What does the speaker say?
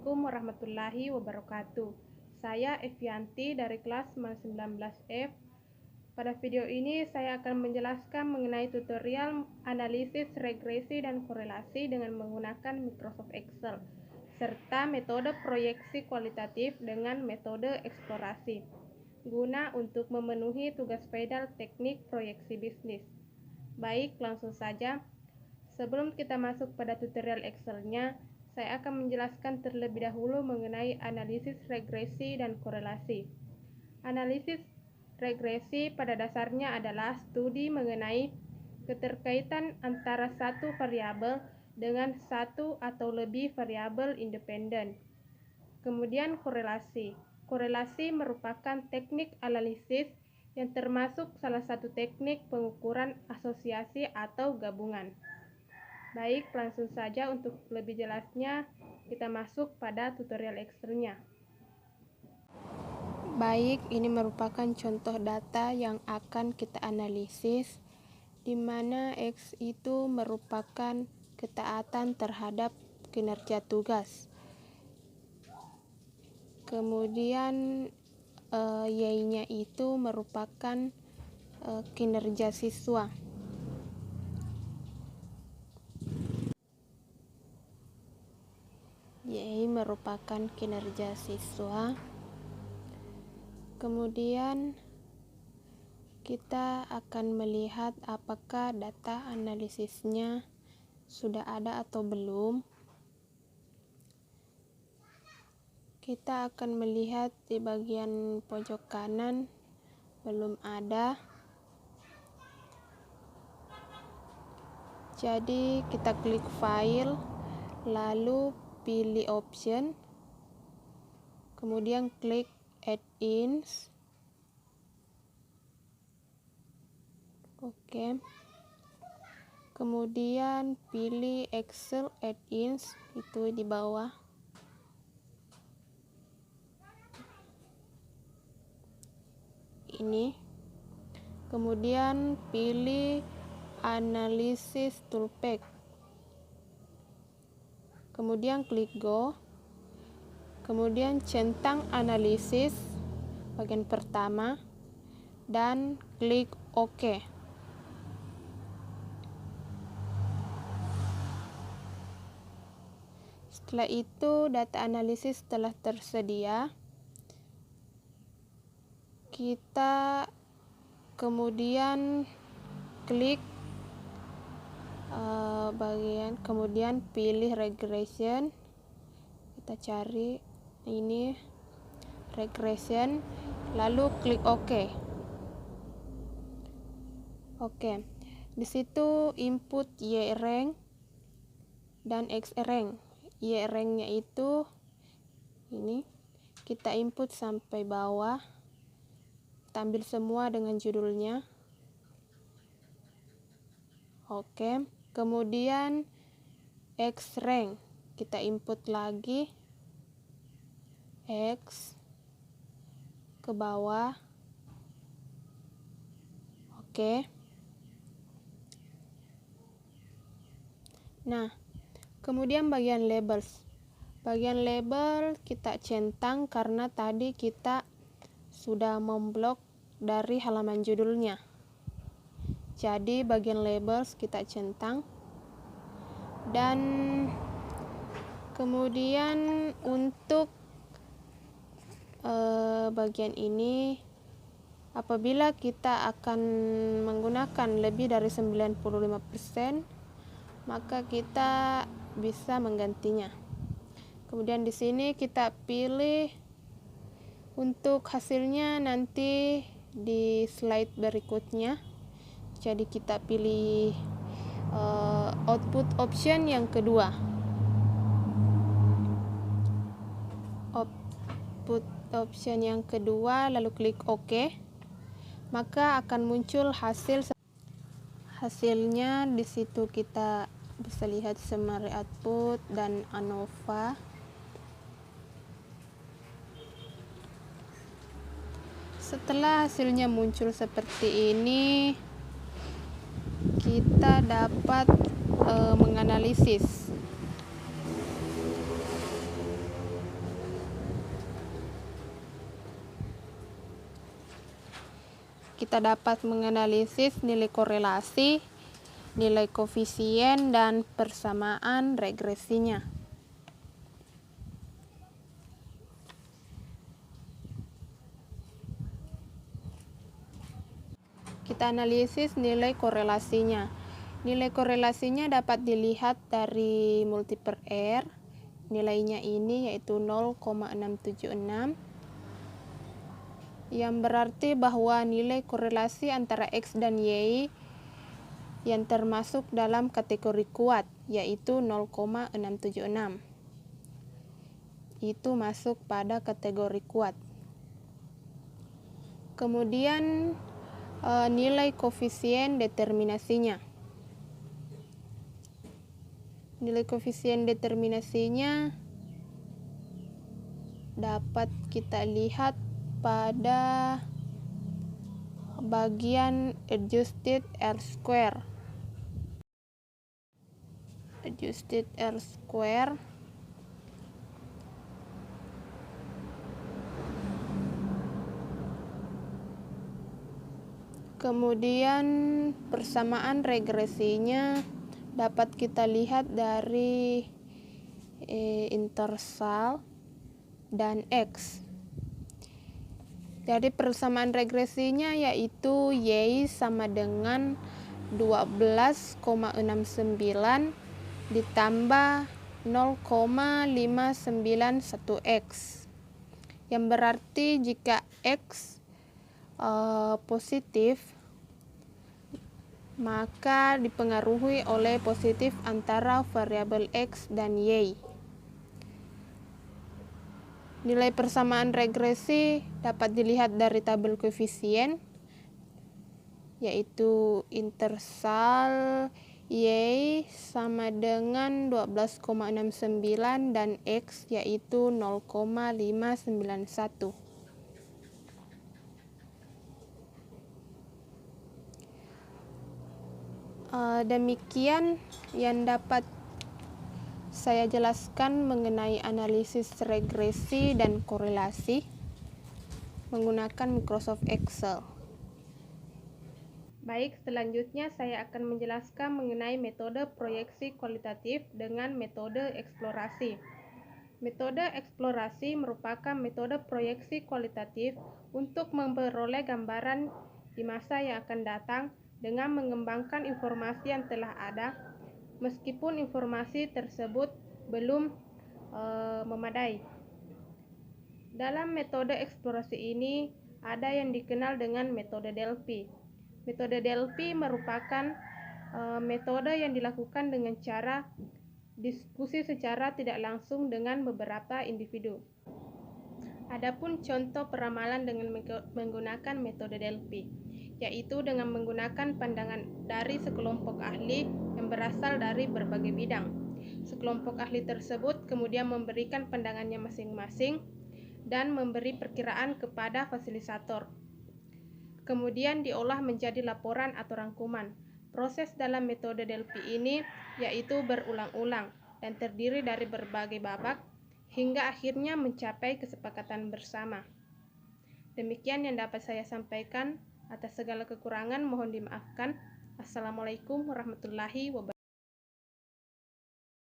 Assalamualaikum warahmatullahi wabarakatuh. Saya Evianti dari kelas 19F. Pada video ini saya akan menjelaskan mengenai tutorial analisis regresi dan korelasi dengan menggunakan Microsoft Excel, serta metode proyeksi kualitatif dengan metode eksplorasi, guna untuk memenuhi tugas pedal teknik proyeksi bisnis. Baik, langsung saja. Sebelum kita masuk pada tutorial Excel-nya, saya akan menjelaskan terlebih dahulu mengenai analisis regresi dan korelasi. Analisis regresi pada dasarnya adalah studi mengenai keterkaitan antara satu variabel dengan satu atau lebih variabel independen. Kemudian korelasi. Korelasi merupakan teknik analisis yang termasuk salah satu teknik pengukuran asosiasi atau gabungan. Baik, langsung saja untuk lebih jelasnya kita masuk pada tutorial Excel-nya. Baik, ini merupakan contoh data yang akan kita analisis, di mana X itu merupakan ketaatan terhadap kinerja tugas. Kemudian Y-nya itu merupakan kinerja siswa. Y merupakan kinerja siswa. Kemudian kita akan melihat apakah data analisisnya sudah ada atau belum. Kita akan melihat di bagian pojok kanan belum ada. Jadi kita klik file, lalu pilih option, kemudian klik add-ins. Oke. Kemudian pilih Excel add-ins, itu di bawah. Ini. Kemudian pilih analisis toolpath. Kemudian klik go. Kemudian centang analisis bagian pertama dan klik OK. Setelah itu data analisis telah tersedia. Kita kemudian klik kemudian pilih regression. Kita cari ini regression, lalu klik OK. Oke, di situ input Y rank dan X rank. Y ranknya itu ini, kita input sampai bawah, kita ambil semua dengan judulnya. Oke, kemudian X rank kita input lagi, X ke bawah. Oke. Nah, kemudian bagian labels. Bagian label kita centang karena tadi kita sudah memblok dari halaman judulnya. Jadi bagian labels kita centang. Dan kemudian untuk bagian ini, apabila kita akan menggunakan lebih dari 95%, maka kita bisa menggantinya. Kemudian di sini kita pilih untuk hasilnya nanti di slide berikutnya. Jadi kita pilih output option yang kedua. Output option yang kedua, lalu klik OK. Maka akan muncul hasilnya. Di situ kita bisa lihat summary output dan ANOVA. Setelah hasilnya muncul seperti ini, kita dapat menganalisis. kita dapat menganalisis nilai korelasi, nilai koefisien, dan persamaan regresinya. Kita analisis nilai korelasinya. Nilai korelasinya dapat dilihat dari multiple R. Nilainya ini yaitu 0,676. Yang berarti bahwa nilai korelasi antara X dan Y yang termasuk dalam kategori kuat, yaitu 0,676. Itu masuk pada kategori kuat. Kemudian nilai koefisien determinasinya. Nilai koefisien determinasinya dapat kita lihat pada bagian adjusted R-square. Adjusted R-square kemudian persamaan regresinya dapat kita lihat dari intersal dan X. Jadi persamaan regresinya yaitu Y sama dengan 12,69 ditambah 0,591X. Yang berarti jika X positif, maka dipengaruhi oleh positif antara variabel X dan Y. Nilai persamaan regresi dapat dilihat dari tabel koefisien, yaitu intersal Y sama dengan 12,69 dan X yaitu 0,591. Demikian yang dapat saya jelaskan mengenai analisis regresi dan korelasi menggunakan Microsoft Excel. Baik, selanjutnya saya akan menjelaskan mengenai metode proyeksi kualitatif dengan metode eksplorasi. Metode eksplorasi merupakan metode proyeksi kualitatif untuk memperoleh gambaran di masa yang akan datang dengan mengembangkan informasi yang telah ada, meskipun informasi tersebut belum memadai. Dalam metode eksplorasi ini ada yang dikenal dengan metode Delphi. Metode Delphi merupakan metode yang dilakukan dengan cara diskusi secara tidak langsung dengan beberapa individu. Adapun contoh peramalan dengan menggunakan metode Delphi, yaitu dengan menggunakan pandangan dari sekelompok ahli yang berasal dari berbagai bidang. Sekelompok ahli tersebut kemudian memberikan pandangannya masing-masing dan memberi perkiraan kepada fasilitator. Kemudian diolah menjadi laporan atau rangkuman. Proses dalam metode Delphi ini yaitu berulang-ulang dan terdiri dari berbagai babak hingga akhirnya mencapai kesepakatan bersama. Demikian yang dapat saya sampaikan. Atas segala kekurangan mohon dimaafkan. Assalamualaikum warahmatullahi wabarakatuh.